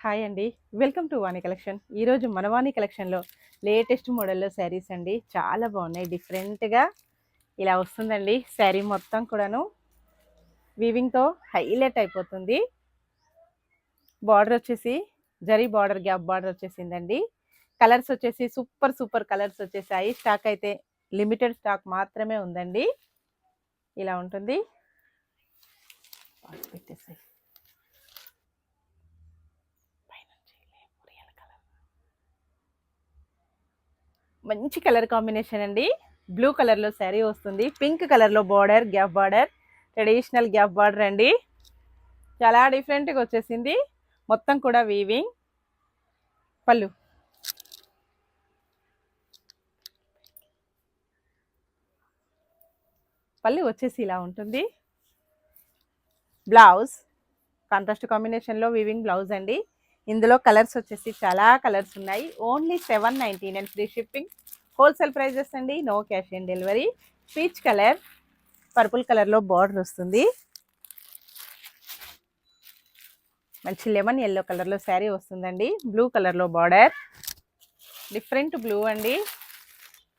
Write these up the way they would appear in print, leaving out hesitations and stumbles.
Hi అండి. Welcome to Vani collection. ఈరోజు మన వాణి కలెక్షన్‌లో లేటెస్ట్ మోడల్‌లో శారీస్ అండి. చాలా బాగున్నాయి. డిఫరెంట్‌గా ఇలా వస్తుందండి. శారీ మొత్తం కూడాను వీవింగ్‌తో హైలైట్ అయిపోతుంది. బార్డర్ వచ్చేసి జరీ బార్డర్, గ్యాప్ బార్డర్ వచ్చేసిందండి. కలర్స్ వచ్చేసి సూపర్ సూపర్ కలర్స్ వచ్చేసాయి. స్టాక్ అయితే లిమిటెడ్ స్టాక్ మాత్రమే ఉందండి. ఇలా ఉంటుంది. పెట్టేసాయి. మంచి కలర్ కాంబినేషన్ అండి. బ్లూ కలర్లో శారీ వస్తుంది. పింక్ కలర్లో border, gap border, traditional gap border అండి. చాలా డిఫరెంట్గా వచ్చేసింది. మొత్తం కూడా వీవింగ్. పళ్ళు పళ్ళు వచ్చేసి ఇలా ఉంటుంది. బ్లౌజ్ కాంట్రాస్ట్ కాంబినేషన్లో వీవింగ్ బ్లౌజ్ అండి. ఇందులో కలర్స్ వచ్చేసి చాలా కలర్స్ ఉన్నాయి. Only 799 free shipping. Wholesale prices అండి. No cash on delivery. Peach colour, purple కలర్లో బార్డర్ వస్తుంది. మంచి లెమన్ ఎల్లో కలర్లో శారీ వస్తుందండి. బ్లూ కలర్లో బార్డర్, డిఫరెంట్ బ్లూ అండి.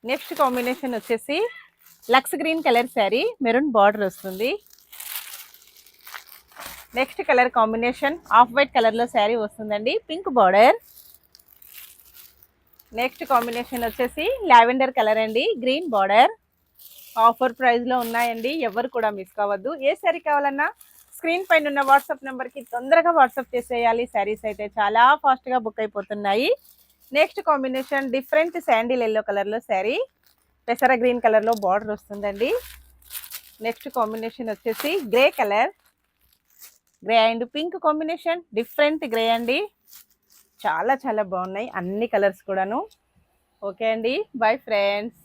నెక్స్ట్ కాంబినేషన్ వచ్చేసి లక్స్ green colour sari, maroon border వస్తుంది. Next colour combination off white కలర్లో శారీ వస్తుందండి. Pink border. నెక్స్ట్ కాంబినేషన్ వచ్చేసి లావెండర్ కలర్ అండి, గ్రీన్ బార్డర్. ఆఫర్ ప్రైస్లో ఉన్నాయండి. ఎవరు కూడా మిస్ కావద్దు. ఏ శారీ కావాలన్నా స్క్రీన్ పైన ఉన్న వాట్సాప్ నెంబర్కి తొందరగా వాట్సాప్ చేసేయాలి. శారీస్ అయితే చాలా ఫాస్ట్గా బుక్ అయిపోతున్నాయి. Next combination different sandal yellow కలర్లో శారీ, పెసర గ్రీన్ కలర్లో బార్డర్ వస్తుందండి. నెక్స్ట్ కాంబినేషన్ వచ్చేసి grey colour, grey and pink combination, different grey అండి. చాలా చాలా బాగున్నాయి అన్ని కలర్స్ కూడాను. ఓకే అండి, బై ఫ్రెండ్స్.